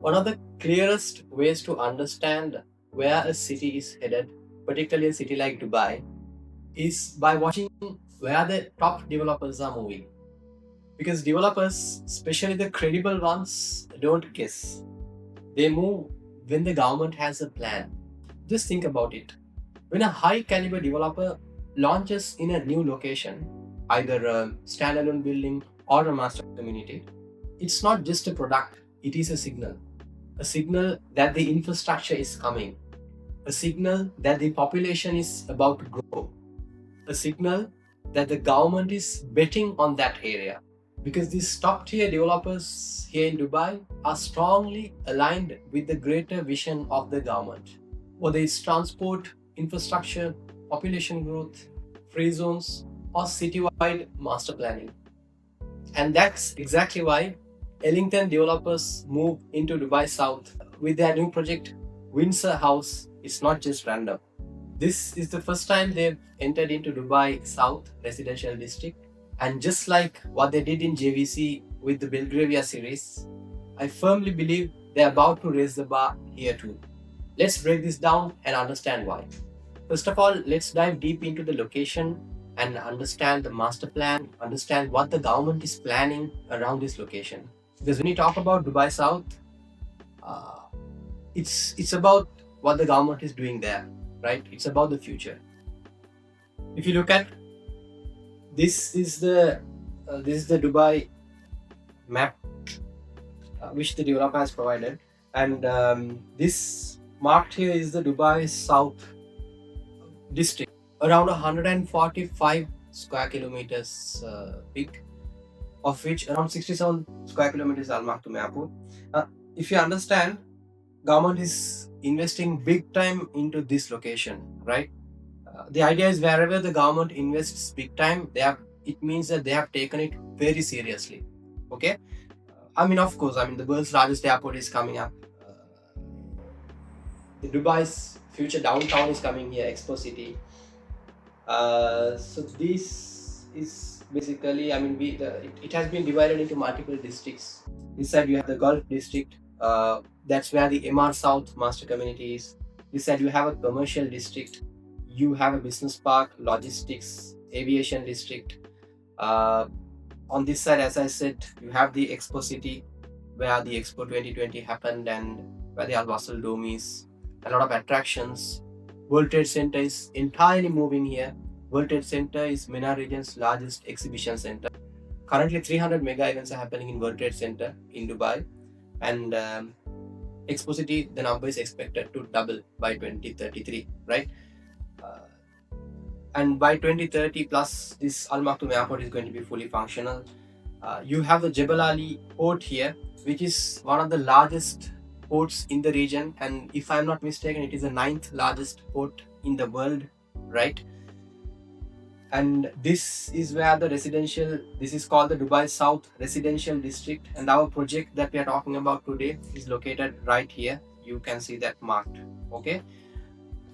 One of the clearest ways to understand where a city is headed, particularly a city like Dubai, is by watching where the top developers are moving. Because developers, especially the credible ones, don't guess. They move when the government has a plan. Just think about it. When a high caliber developer launches in a new location, either a standalone building or a master community, it's not just a product, it is a signal. A signal that the infrastructure is coming, a signal that the population is about to grow, a signal that the government is betting on that area. Because these top tier developers here in Dubai are strongly aligned with the greater vision of the government, whether it's transport, infrastructure, population growth, free zones, or citywide master planning. And that's exactly why Ellington developers move into Dubai South with their new project Windsor House. It's not just random. This is the first time they've entered into Dubai South residential district, and just like what they did in JVC with the Belgravia series, I firmly believe they're about to raise the bar here too. Let's break this down and understand why. First of all, let's dive deep into the location and understand the master plan, understand what the government is planning around this location. Because when you talk about Dubai South, uh, it's about what the government is doing there, right? It's about the future. If you look at this is the Dubai map which the developer has provided, and this marked here is the Dubai South district, around 145 square kilometers big, of which around 67 square kilometers are marked to Mayapur. If you understand, government is investing big time into this location, right? The idea is wherever the government invests big time, it means that they have taken it very seriously. Okay, I mean, of course, I mean the world's largest airport is coming up. The Dubai's future downtown is coming here, Expo City. So this is basically, I mean, it has been divided into multiple districts. This side you have the Gulf district. That's where the MR South master community is. This side you have a commercial district. You have a business park, logistics, aviation district. Uh, on this side, as I said, you have the Expo City, where the Expo 2020 happened and where the Al Wasl Dome is. A lot of attractions. World Trade Center is entirely moving here. World Trade Center is MENA region's largest exhibition center. Currently, 300 mega events are happening in World Trade Center in Dubai, and Expo City, the number is expected to double by 2033, right? Uh, and by 2030 plus, this Al Maktoum Airport is going to be fully functional. You have the Jebel Ali port here, which is one of the largest ports in the region, and if I'm not mistaken, it is the ninth largest port in the world, right? And this is where this is called the Dubai South Residential District, and our project that we are talking about today is located right here. You can see that marked. Okay,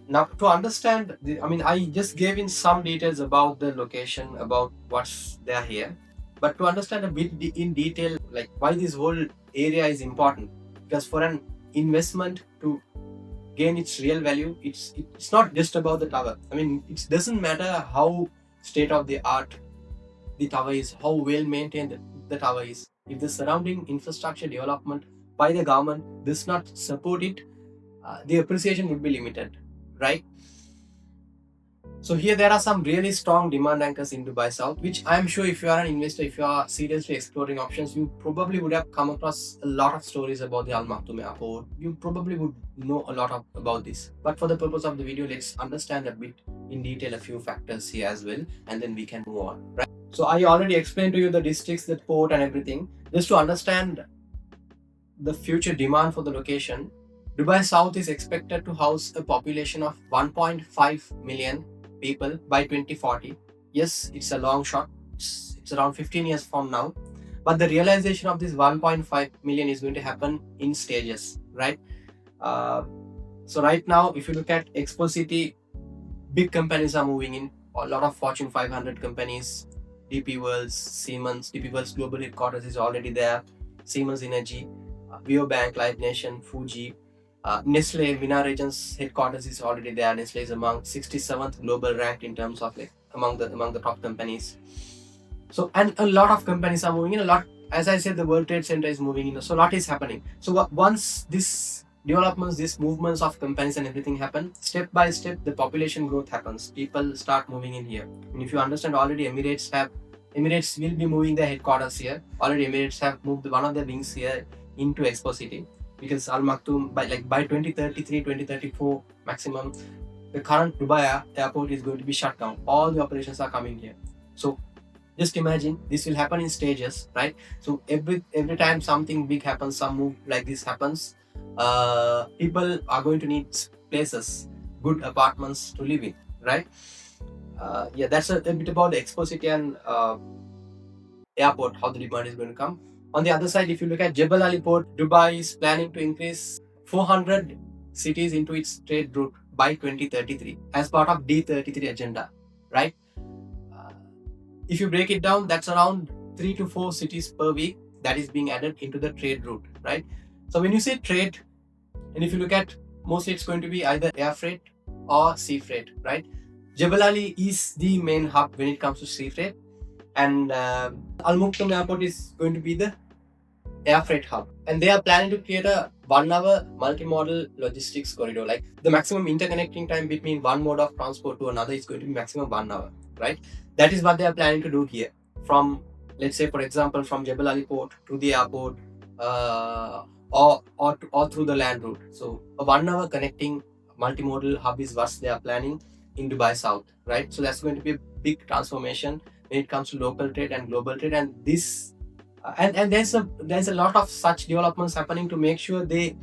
now to understand I mean, I just gave in some details about the location, about what's there here, but to understand a bit in detail, like why this whole area is important, because for an investment to gain its real value, it's not just about the tower. I mean, it doesn't matter how state of the art the tower is, how well maintained the tower is. If the surrounding infrastructure development by the government does not support it, the appreciation would be limited, right? So here there are some really strong demand anchors in Dubai South, which I am sure if you are an investor, if you are seriously exploring options, you probably would have come across a lot of stories about the Al Maktoum Airport. You probably would know a lot about this. But for the purpose of the video, let's understand a bit in detail a few factors here as well, and then we can move on, right? So I already explained to you the districts, the port, and everything. Just to understand the future demand for the location, Dubai South is expected to house a population of 1.5 million people by 2040. Yes, it's a long shot. It's around 15 years from now. But the realization of this 1.5 million is going to happen in stages, right? So right now, if you look at Expo City, big companies are moving in. A lot of Fortune 500 companies, DP World's, Siemens, DP World's global headquarters is already there. Siemens Energy. Vio Bank, Live Nation, Fuji, Nestle, MENA region's headquarters is already there. Nestle is among 67th global ranked in terms of like among the top companies. So, and a lot of companies are moving in. A lot, as I said, the World Trade Center is moving in. So a lot is happening. So once this developments, these movements of companies and everything happen, step by step, the population growth happens. People start moving in here. And if you understand, already Emirates will be moving their headquarters here. Already Emirates have moved one of their wings here into Expo City, because Al Maktoum by 2033, 2034 maximum, the current Dubai airport is going to be shut down. All the operations are coming here. So just imagine, this will happen in stages, right? So every time something big happens, some move like this happens, people are going to need places, good apartments to live in, right? Yeah, that's a bit about the Expo City and airport, how the demand is going to come. On the other side, if you look at Jebel Ali Port, Dubai is planning to increase 400 cities into its trade route by 2033 as part of D33 agenda, right? Uh, if you break it down, that's around 3 to 4 cities per week that is being added into the trade route, right? So when you say trade, and if you look at, mostly it's going to be either air freight or sea freight, right? Jebel Ali is the main hub when it comes to sea freight, and Al Maktoum Airport is going to be the air freight hub. And they are planning to create a 1 hour multimodal logistics corridor. Like the maximum interconnecting time between one mode of transport to another is going to be maximum 1 hour, right? That is what they are planning to do here. From, let's say, for example, from Jebel Ali Port to the airport, or through the land route. So a 1 hour connecting multimodal hub is what they are planning in Dubai South, right? So that's going to be a big transformation when it comes to local trade and global trade. And this and there's a lot of such developments happening to make sure they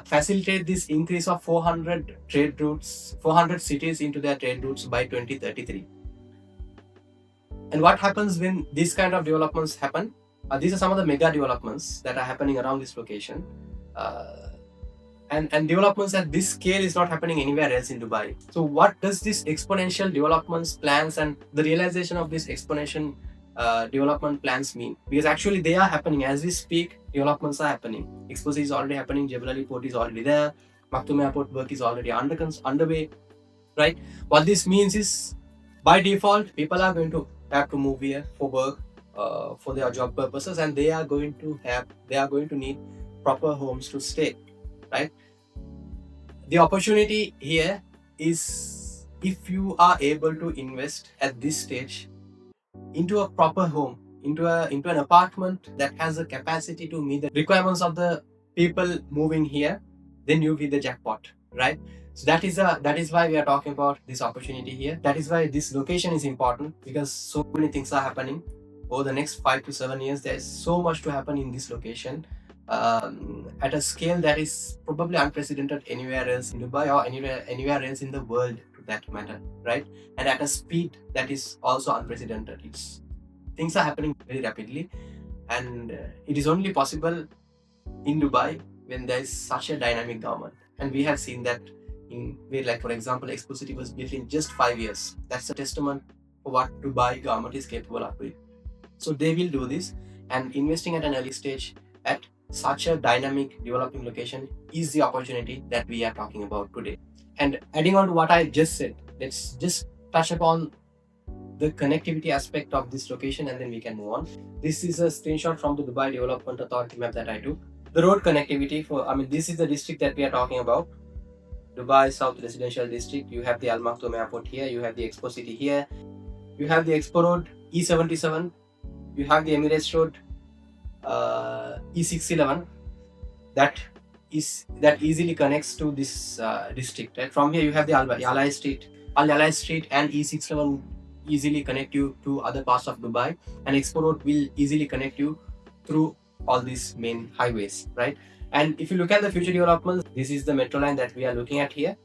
facilitate this increase of 400 trade routes, 400 cities into their trade routes by 2033. And what happens when these kind of developments happen? These are some of the mega developments that are happening around this location. And developments at this scale is not happening anywhere else in Dubai. So what does this exponential developments plans and the realization of this exponential development plans mean? Because actually they are happening as we speak. Developments are happening. Expo City is already happening. Jebel Ali Port is already there. Maktoum Airport work is already underway, right? What this means is, by default, people are going to have to move here for work, for their job purposes, and they are going to need proper homes to stay, right? The opportunity here is, if you are able to invest at this stage into a proper home, into an apartment that has the capacity to meet the requirements of the people moving here, then you hit the jackpot, right? So that is why we are talking about this opportunity here. That is why this location is important, because so many things are happening over the next 5 to 7 years. There is so much to happen in this location, at a scale that is probably unprecedented anywhere else in Dubai or anywhere else in the world, to that matter, right? And at a speed that is also unprecedented. Things are happening very rapidly, and it is only possible in Dubai when there is such a dynamic government. And we have seen that in where, like for example, Expo City was built in just 5 years. That's a testament for what Dubai government is capable of doing. So they will do this, and investing at an early stage at such a dynamic developing location is the opportunity that we are talking about today. And adding on to what I just said, let's just touch upon the connectivity aspect of this location, and then we can move on. This is a screenshot from the Dubai Development Authority map that I took. The road connectivity this is the district that we are talking about. Dubai South Residential District. You have the Al Maktoum Airport here, you have the Expo City here, you have the Expo Road E77, you have the Emirates Road E611 that easily connects to this district. Right? From here you have the Al Yalai Street, and E611 easily connect you to other parts of Dubai, and Expo Road will easily connect you through all these main highways, right? And if you look at the future developments, this is the metro line that we are looking at here.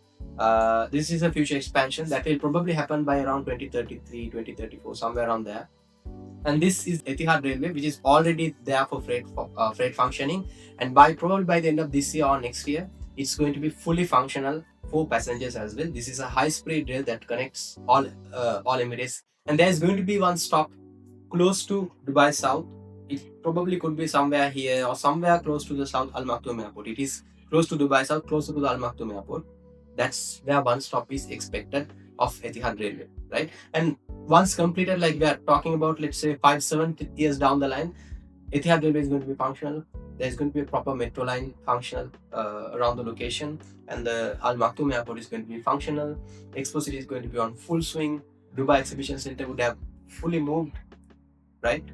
This is a future expansion that will probably happen by around 2033, 2034, somewhere around there. And this is Etihad Railway, which is already there for freight functioning, and probably by the end of this year or next year, it's going to be fully functional for passengers as well. This is a high-speed rail that connects all Emirates, and there is going to be one stop close to Dubai South, It probably could be somewhere here or somewhere close to the South Al Maktoum Airport. It is close to Dubai South, closer to the Al Maktoum Airport. That's where one stop is expected of Etihad Railway, right? And once completed, like we are talking about, let's say 5-7 years down the line, Etihad Railway is going to be functional. There's going to be a proper metro line functional around the location, and the Al Maktoum Airport is going to be functional. Expo City is going to be on full swing. Dubai Exhibition Center would have fully moved, right?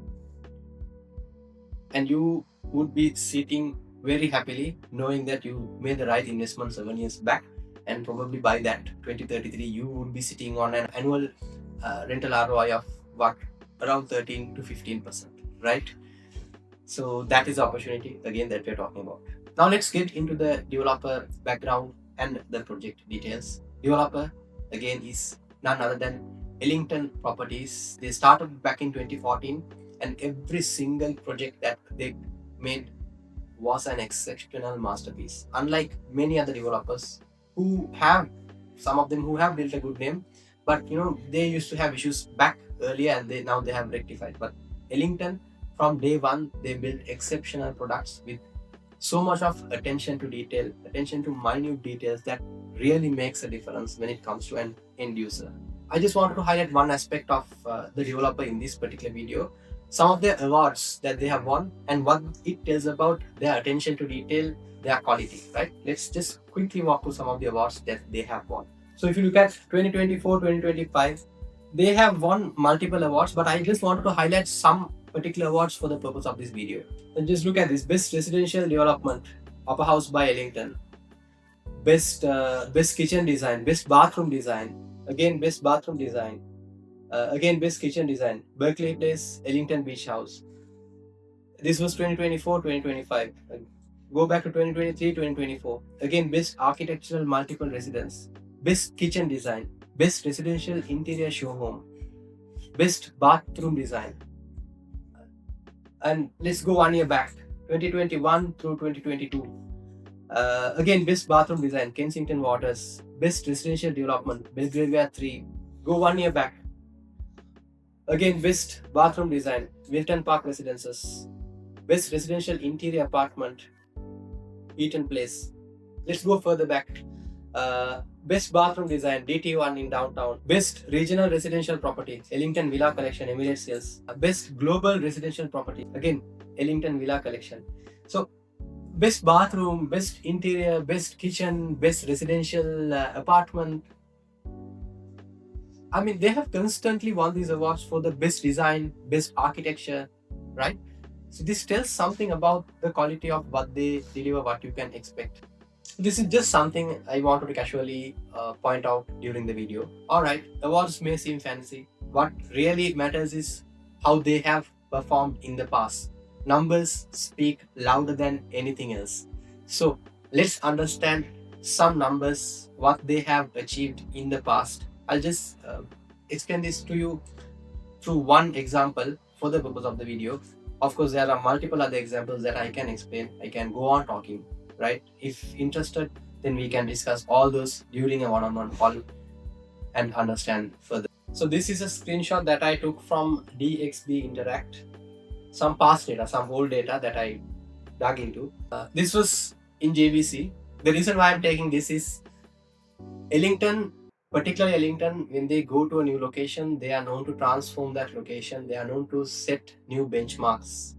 And you would be sitting very happily knowing that you made the right investment 7 years back, and probably by that 2033 you would be sitting on an annual rental ROI of what, around 13 to 15%, right? So that is the opportunity again that we're talking about. Now let's get into the developer background and the project details. Developer again is none other than Ellington Properties. They started back in 2014, and every single project that they made was an exceptional masterpiece. Unlike many other developers who have, some of them who have built a good name, but they used to have issues back earlier, and now they have rectified. But Ellington, from day one, they built exceptional products with so much of attention to detail, attention to minute details that really makes a difference when it comes to an end user. I just wanted to highlight one aspect of the developer in this particular video. Some of their awards that they have won and what it tells about their attention to detail, their quality, right? Let's just quickly walk through some of the awards that they have won. So if you look at 2024, 2025, they have won multiple awards, but I just wanted to highlight some particular awards for the purpose of this video. And just look at this: Best Residential Development, Upper House by Ellington. Best Kitchen Design, Best Bathroom Design, again Best Bathroom Design, again Best Kitchen Design, Berkeley Place, Ellington Beach House. This was 2024, 2025. Go back to 2023, 2024. Again, Best Architectural Multiple Residence, Best Kitchen Design, Best Residential Interior Show Home, Best Bathroom Design. And let's go 1 year back, 2021 through 2022. Again, Best Bathroom Design, Kensington Waters, Best Residential Development, Belgravia 3. Go 1 year back. Again, Best Bathroom Design, Wilton Park Residences, Best Residential Interior Apartment, Eaton Place. Let's go further back. Best Bathroom Design, DT1 in downtown. Best Regional Residential Property, Ellington Villa Collection, Emirates Hills. Best Global Residential Property, again Ellington Villa Collection. So Best Bathroom, Best Interior, Best Kitchen, Best Residential Apartment. I mean, they have constantly won these awards for the best design, best architecture, right? So this tells something about the quality of what they deliver, what you can expect. This is just something I wanted to casually point out during the video. Alright, awards may seem fancy. What really matters is how they have performed in the past. Numbers speak louder than anything else. So let's understand some numbers, what they have achieved in the past. I'll just explain this to you through one example for the purpose of the video. Of course, there are multiple other examples that I can explain. I can go on talking, right? If interested, then we can discuss all those during a one-on-one call and understand further. So this is a screenshot that I took from DXB Interact. Some past data, some old data that I dug into. This was in JVC. The reason why I'm taking this is Ellington, particularly Ellington, when they go to a new location, they are known to transform that location. They are known to set new benchmarks.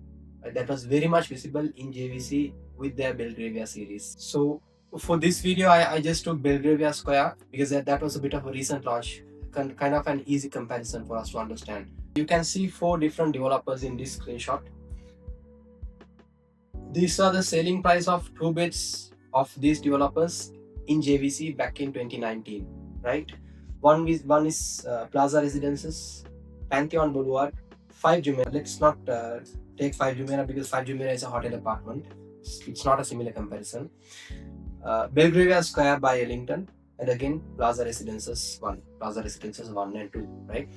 That was very much visible in JVC with their Belgravia series. So for this video, I just took Belgravia Square because that was a bit of a recent launch, kind of an easy comparison for us to understand. You can see 4 different developers in this screenshot. These are the selling price of 2 beds of these developers in JVC back in 2019, right? One is Plaza Residences, Pantheon Boulevard, 5 Jumeirah. Let's not take 5 Jumeirah because 5 Jumeirah is a hotel apartment. It's not a similar comparison. Belgravia Square by Ellington, and again Plaza Residences 1 and 2, right?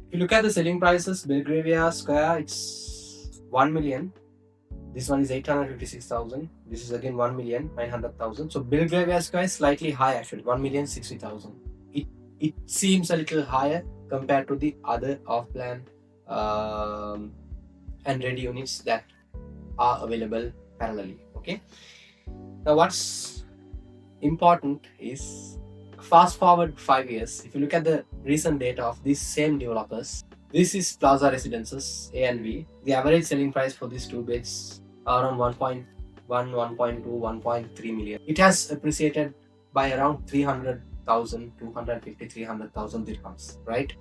If you look at the selling prices, Belgravia Square, it's 1 million. This one is 856,000. This is again 1,900,000. So Belgravia Square is slightly high actually, 1,060,000. It seems a little higher compared to the other off-plan and ready units that are available parallelly. Okay. Now, what's important is, fast forward 5 years. If you look at the recent data of these same developers, this is Plaza Residences A and B. The average selling price for these two beds are around 1.1, 1.2, 1.3 million. It has appreciated by around 300,000, 250, 300,000 dirhams, right?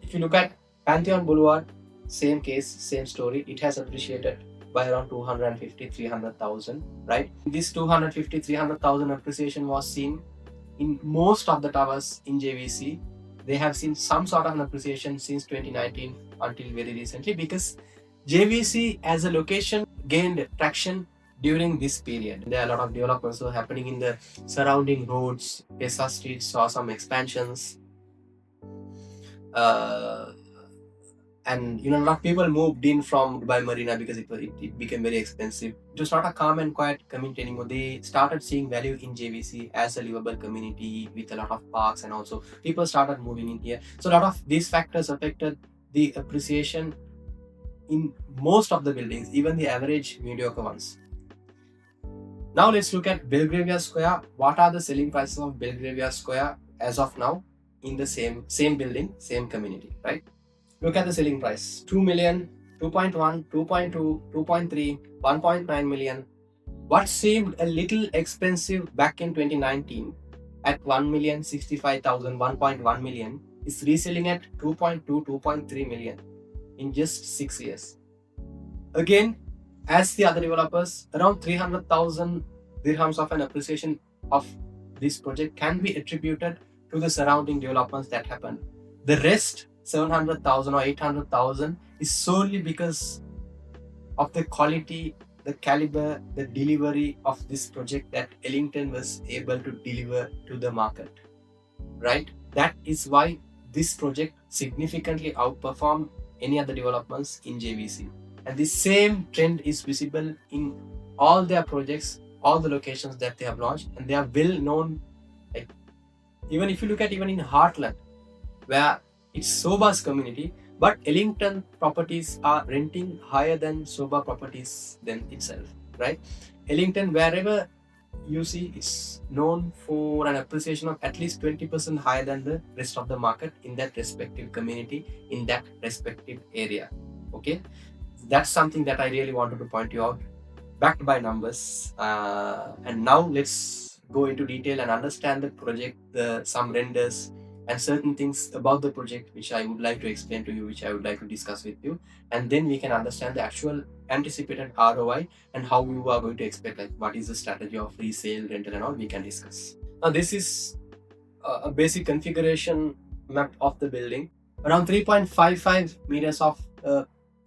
If you look at Pantheon Boulevard, same case, same story. It has appreciated by around 250, 300,000, right? This 250, 300,000 appreciation was seen in most of the towers in JVC. They have seen some sort of an appreciation since 2019 until very recently, because JVC as a location gained traction during this period. There are a lot of developments were happening in the surrounding roads. Pesa Street saw some expansions. Uh, and a lot of people moved in from Dubai Marina because it became very expensive. It was not a calm and quiet community anymore. They started seeing value in JVC as a livable community with a lot of parks, and also people started moving in here. So a lot of these factors affected the appreciation in most of the buildings, even the average mediocre ones. Now let's look at Belgravia Square. What are the selling prices of Belgravia Square as of now in the same building, same community, right? Look at the selling price: 2 million, 2.1, 2.2, 2.3, 1.9 million. What seemed a little expensive back in 2019 at 1,065,000, 1.1 million is reselling at 2.2, 2.3 million in just 6 years. Again, as the other developers, around 300,000 dirhams of an appreciation of this project can be attributed to the surrounding developments that happened. The rest, 700,000 or 800,000, is solely because of the quality, the caliber, the delivery of this project that Ellington was able to deliver to the market, right? That is why this project significantly outperformed any other developments in JVC. And the same trend is visible in all their projects, all the locations that they have launched, and they are well known. Like, even if you look at even in Heartland, where it's Soba's community, but Ellington properties are renting higher than Soba properties than itself, right? Ellington, wherever you see, is known for an appreciation of at least 20% higher than the rest of the market in that respective community, in that respective area. Okay, that's something that I really wanted to point you out, backed by numbers. And now let's go into detail and understand the project, some renders and certain things about the project which I would like to explain to you, which I would like to discuss with you, and then we can understand the actual anticipated ROI and how you are going to expect, like what is the strategy of resale, rental, and all we can discuss. Now this is a basic configuration map of the building. Around 3.55 meters of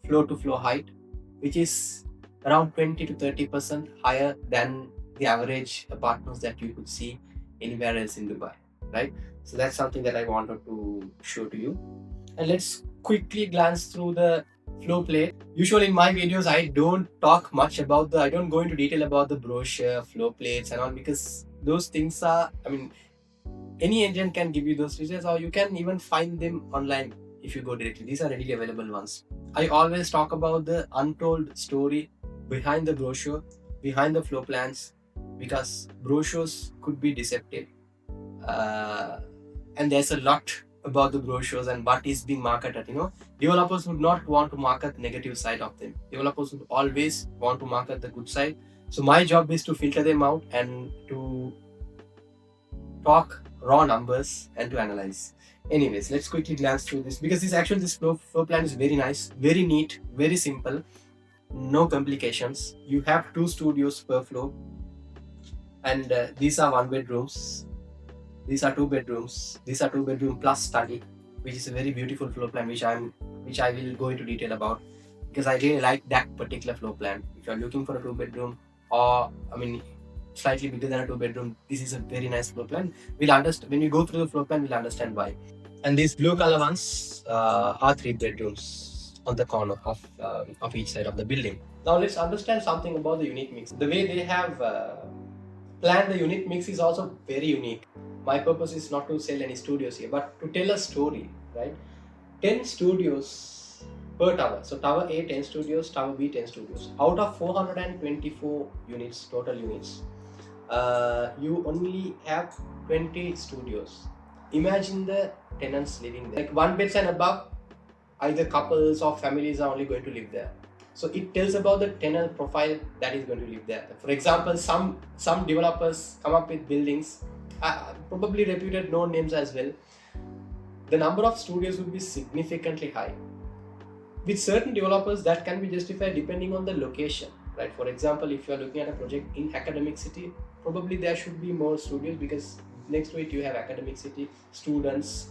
floor to floor height, which is around 20 to 30% higher than the average apartments that you could see anywhere else in Dubai, right? So that's something that I wanted to show to you. And let's quickly glance through the floor plate. Usually in my videos, I don't talk much about I don't go into detail about the brochure, floor plates and all, because those things are, any agent can give you those details, or you can even find them online if you go directly. These are readily available ones. I always talk about the untold story behind the brochure, behind the floor plans, because brochures could be deceptive. And there's a lot about the brochures and what is being marketed. Developers would not want to market the negative side of them. Developers would always want to market the good side. So my job is to filter them out and to talk raw numbers and to analyze. Anyways, let's quickly glance through this, because this floor plan is very nice, very neat, very simple, no complications. You have 2 studios per floor, and these are 1 bedrooms. These are 2 bedrooms. These are 2 bedroom plus study, which is a very beautiful floor plan, which I will go into detail about, because I really like that particular floor plan. If you are looking for a 2 bedroom, or slightly bigger than a 2 bedroom, this is a very nice floor plan. We'll understand when we go through the floor plan. We'll understand why. And these blue color ones are 3 bedrooms on the corner of each side of the building. Now let's understand something about the unit mix. The way they have planned the unit mix is also very unique. My purpose is not to sell any studios here, but to tell a story, right? 10 studios per tower. So tower A 10 studios, tower B 10 studios. Out of 424 units, total units, you only have 20 studios. Imagine the tenants living there. Like one beds and above, either couples or families are only going to live there. So it tells about the tenant profile that is going to live there. For example, some developers come up with buildings, probably reputed known names as well. The number of studios would be significantly high. With certain developers, that can be justified depending on the location, right? For example, if you are looking at a project in academic city, probably there should be more studios because next to it you have academic city, students,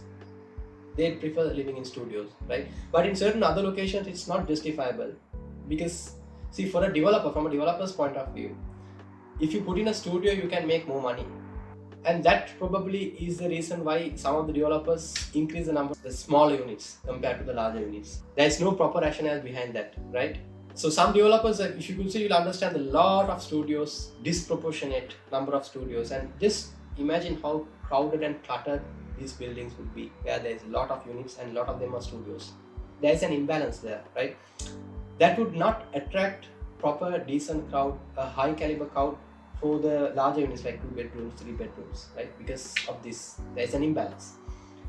they prefer living in studios, right? But in certain other locations, it's not justifiable because, see, for a developer, from a developer's point of view, if you put in a studio, you can make more money. And that probably is the reason why some of the developers increase the number of the small units compared to the larger units. There is no proper rationale behind that, right? So some developers, if you could see, you'll understand a lot of studios, disproportionate number of studios, and just imagine how crowded and cluttered these buildings would be, where there is a lot of units and a lot of them are studios. There is an imbalance there, right? That would not attract proper decent crowd, a high caliber crowd for the larger units like 2 bedrooms, 3 bedrooms, right? Because of this, there is an imbalance.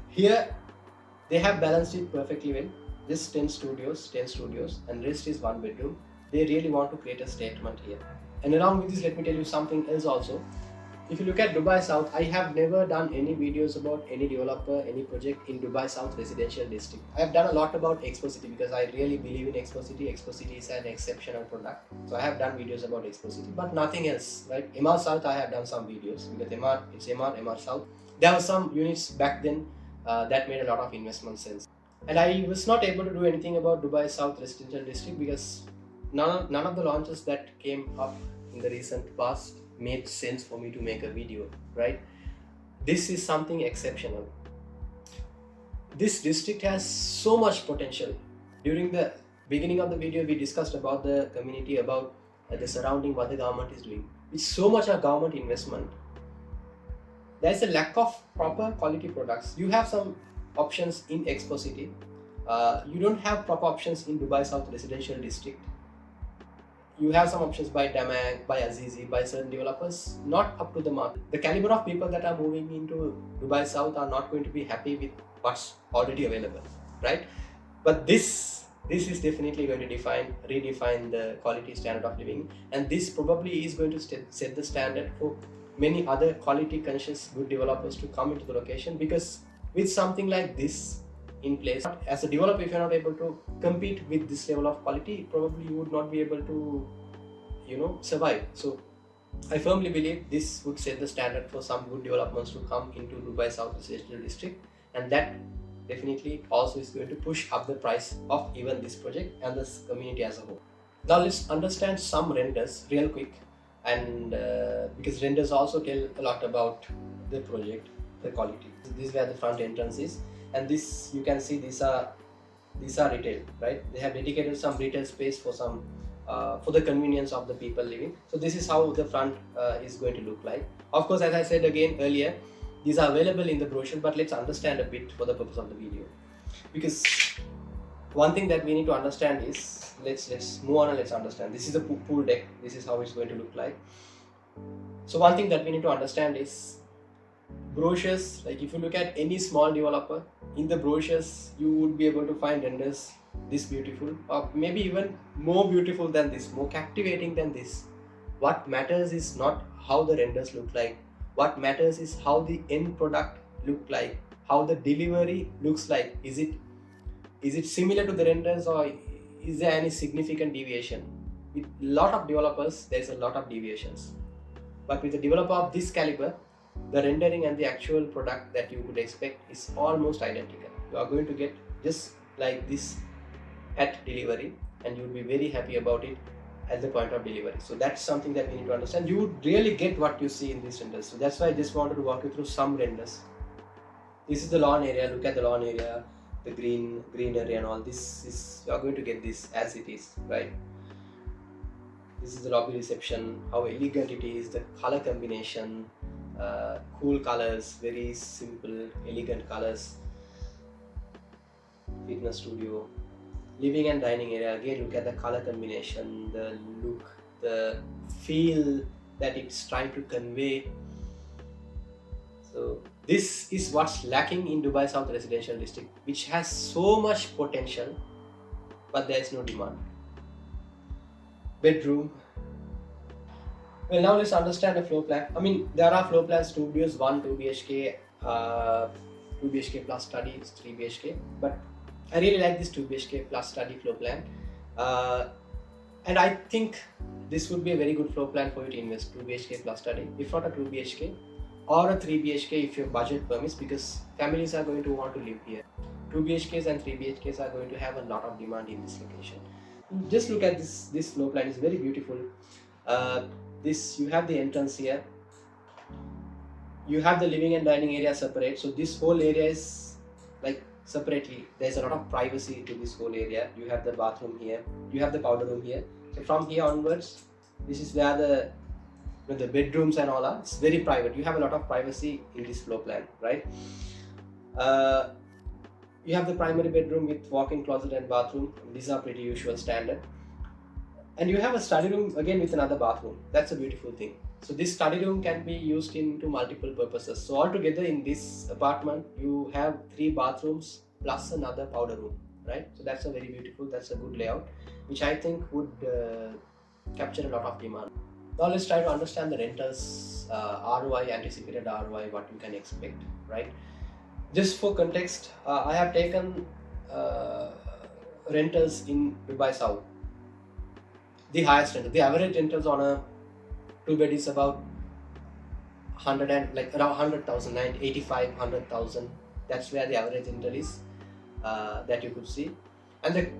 Here, they have balanced it perfectly well. Just 10 studios, and rest is 1 bedroom. They really want to create a statement here. And along with this, let me tell you something else also. If you look at Dubai South, I have never done any videos about any developer, any project in Dubai South residential district. I have done a lot about Expo City because I really believe in Expo City. Expo City is an exceptional product. So I have done videos about Expo City, but nothing else, right? MR South, I have done some videos because it's MR South. There were some units back then that made a lot of investment sense. And I was not able to do anything about Dubai South residential district because none of the launches that came up in the recent past made sense for me to make a video, right? This is something exceptional. This district has so much potential. During the beginning of the video, we discussed about the community, about the surrounding, what the government is doing. With so much of government investment, there is a lack of proper quality products. You have some options in Expo City. You don't have proper options in Dubai South residential district. You have some options by Damang, by Azizi, by certain developers, not up to the mark. The caliber of people that are moving into Dubai South are not going to be happy with what's already available, right? But this is definitely going to redefine the quality standard of living, and this probably is going to set the standard for many other quality conscious good developers to come into the location, because with something like this in place, as a developer, if you're not able to compete with this level of quality, probably you would not be able to survive. So I firmly believe this would set the standard for some good developments to come into Dubai South Residential District, and that definitely also is going to push up the price of even this project and this community as a whole. Now let's understand some renders real quick, and because renders also tell a lot about the project, the quality. This is where the front entrance is, and this, you can see, these are retail, right? They have dedicated some retail space for some for the convenience of the people living. So this is how the front is going to look like. Of course, as I said again earlier, these are available in the brochure, but let's understand a bit for the purpose of the video, because one thing that we need to understand is, let's move on and let's understand. This is a pool deck. This is how it's going to look like. So one thing that we need to understand is brochures. Like if you look at any small developer, in the brochures you would be able to find renders this beautiful, or maybe even more beautiful than this, more captivating than this. What matters is not how the renders look like. What matters is how the end product look like, how the delivery looks like. Is it similar to the renders, or is there any significant deviation? With a lot of developers, there's a lot of deviations. But with a developer of this caliber, the rendering and the actual product that you would expect is almost identical. You are going to get just like this at delivery, and you will be very happy about it at the point of delivery. So that's something that we need to understand. You would really get what you see in these renders. So that's why I just wanted to walk you through some renders. This is the lawn area. Look at the lawn area, the greenery and all. This is, you are going to get this as it is, right? This is the lobby reception, how elegant it is, the color combination, cool colors, very simple, elegant colors. Fitness studio. living and dining area. Again, look at the color combination, the look, the feel that it's trying to convey. So this is what's lacking in Dubai South Residential District, which has so much potential, but there is no demand. Bedroom. Well, now let's understand the floor plan. I mean, there are floor plan studios, 2 BHK, 2 BHK plus study, 3 BHK. But I really like this 2 BHK plus study floor plan. And I think this would be a very good floor plan for you to invest, 2 BHK plus study. If not a 2 BHK or a 3 BHK if your budget permits, because families are going to want to live here. 2 BHKs and 3 BHKs are going to have a lot of demand in this location. Just look at this floor plan, it's very beautiful. You have the entrance here, you have the living and dining area separate, so this whole area is like separately. There's a lot of privacy to this whole area. You have the bathroom here, you have the powder room here. So from here onwards, this is where the bedrooms and all are. It's very private. You have a lot of privacy in this floor plan, right? You have the primary bedroom with walk-in closet and bathroom. These are pretty usual standard. And you have a study room again with another bathroom. That's a beautiful thing. So this study room can be used into multiple purposes. So altogether in this apartment, you have 3 bathrooms plus another powder room, right? So that's a very beautiful, that's a good layout, which I think would capture a lot of demand. Now let's try to understand the rentals, ROI, anticipated ROI, what you can expect, right? Just for context, I have taken rentals in Dubai South. The highest rental, the average rentals on a 2-bed is about 100 and like around 100,000, 85, 100,000. That's where the average rental is that you could see. And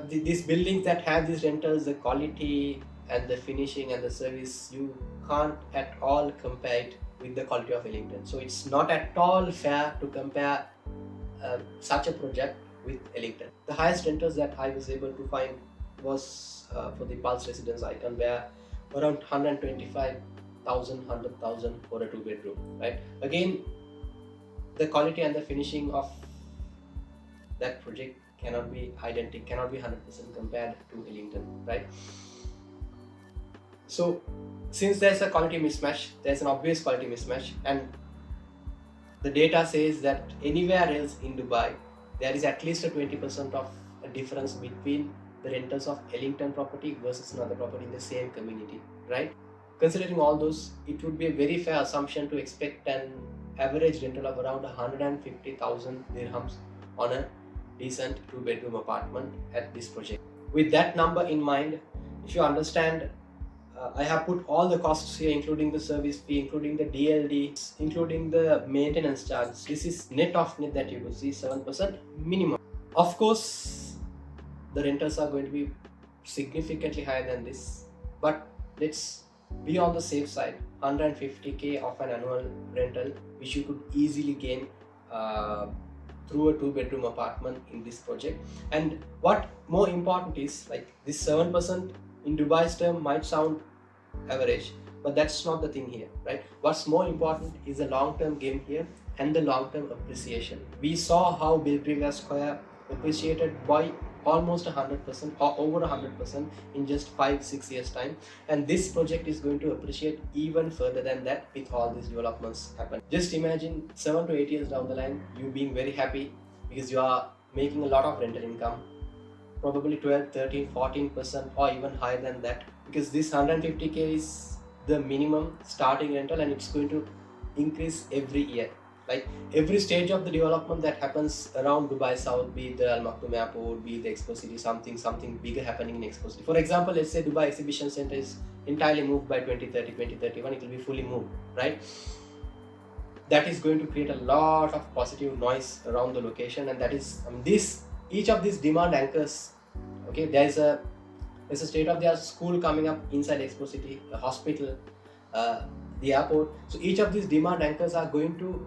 these buildings that have these rentals, the quality and the finishing and the service, you can't at all compare it with the quality of Ellington. So it's not at all fair to compare such a project with Ellington. The highest rentals that I was able to find was for the Pulse Residence Icon, where around 125,000, 100,000 for a 2-bedroom, right? Again, the quality and the finishing of that project cannot be identical, cannot be 100% compared to Ellington, right? So since there's a quality mismatch, there's an obvious quality mismatch, and the data says that anywhere else in Dubai, there is at least a 20% of a difference between the rentals of Ellington property versus another property in the same community, right? Considering all those, it would be a very fair assumption to expect an average rental of around 150,000 dirhams on a decent 2-bedroom apartment at this project. With that number in mind, if you understand, I have put all the costs here, including the service fee, including the DLD, including the maintenance charge. This is net of net that you will see 7% minimum. Of course, the rentals are going to be significantly higher than this, but let's be on the safe side. 150k of an annual rental, which you could easily gain through a 2-bedroom apartment in this project. And what more important is, like, this 7% in Dubai's term might sound average, but that's not the thing here, right? What's more important is the long-term game here and the long-term appreciation. We saw how Belgravia Square appreciated by almost 100% or over 100% in just 5-6 years time, and this project is going to appreciate even further than that with all these developments happen. Just imagine 7 to 8 years down the line, you being very happy because you are making a lot of rental income, probably 12, 13, 14% or even higher than that, because this 150k is the minimum starting rental, and it's going to increase every year. Like every stage of the development that happens around Dubai South, be it the Al Maktoum Airport, be it the Expo City, something bigger happening in Expo City. For example, let's say Dubai Exhibition Center is entirely moved by 2030, 2031, it will be fully moved, right? That is going to create a lot of positive noise around the location, and that is, each of these demand anchors, okay, there's a state-of-the-art school coming up inside Expo City, a hospital, the airport. So each of these demand anchors are going to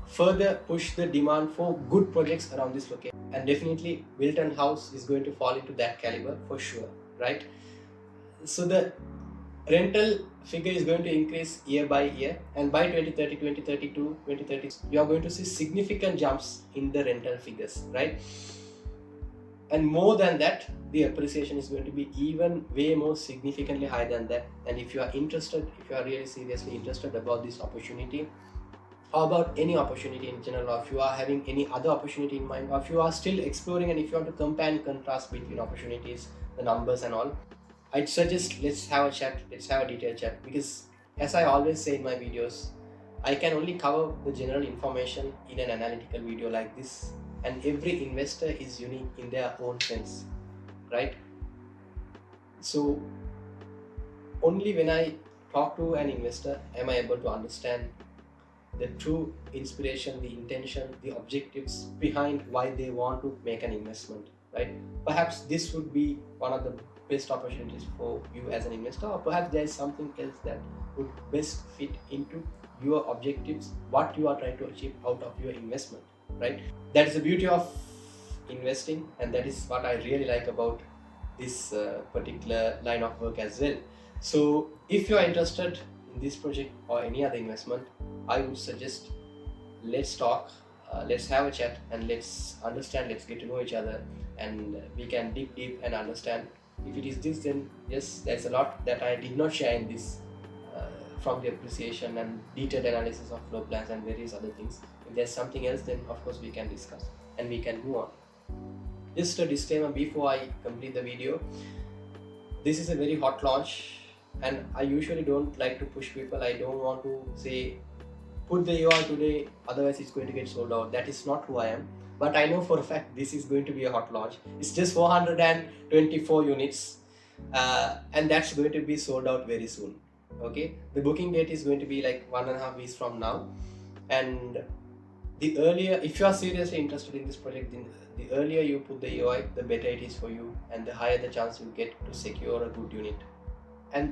further push the demand for good projects around this location, and definitely Windsor House is going to fall into that caliber for sure, right? So the rental figure is going to increase year by year, and by 2030, 2032, 2030, you are going to see significant jumps in the rental figures, right? and more than that, the appreciation is going to be even way more significantly higher than that. And if you are interested, if you are really seriously interested about this opportunity, or about any opportunity in general, or if you are having any other opportunity in mind, or if you are still exploring and if you want to compare and contrast between opportunities, the numbers and all, I'd suggest let's have a chat, let's have a detailed chat, because as I always say in my videos, I can only cover the general information in an analytical video like this, and every investor is unique in their own sense, right? So only when I talk to an investor am I able to understand the true inspiration, the intention, the objectives behind why they want to make an investment, right? Perhaps this would be one of the best opportunities for you as an investor, or perhaps there is something else that would best fit into your objectives, what you are trying to achieve out of your investment, right? That is the beauty of investing, and that is what I really like about this particular line of work as well. So if you are interested in this project or any other investment, I would suggest let's talk, let's have a chat, and let's understand, let's get to know each other, and we can dig deep and understand. If it is this, then yes, there's a lot that I did not share in this, from the appreciation and detailed analysis of floor plans and various other things. If there's something else, then of course we can discuss and we can move on. Just a disclaimer before I complete the video, this is a very hot launch, and I usually don't like to push people. I don't want to say put the UI today, otherwise it's going to get sold out. That is not who I am. But I know for a fact this is going to be a hot launch. It's just 424 units, and that's going to be sold out very soon. Okay, the booking date is going to be like 1.5 weeks from now, and the earlier, if you are seriously interested in this project, then the earlier you put the EOI, the better it is for you, and the higher the chance you get to secure a good unit. And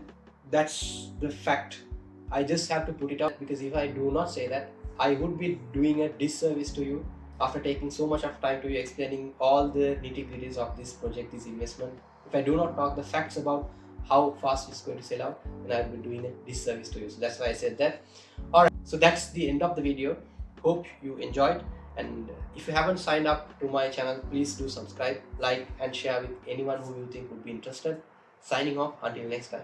that's the fact. I just have to put it out, because if I do not say that, I would be doing a disservice to you after taking so much of time to you, explaining all the nitty-gritties of this project, this investment. If I do not talk the facts about how fast it's going to sell out, then I will be doing a disservice to you. So that's why I said that. Alright, so that's the end of the video. Hope you enjoyed, and if you haven't signed up to my channel, please do subscribe, like and share with anyone who you think would be interested. Signing off until next time.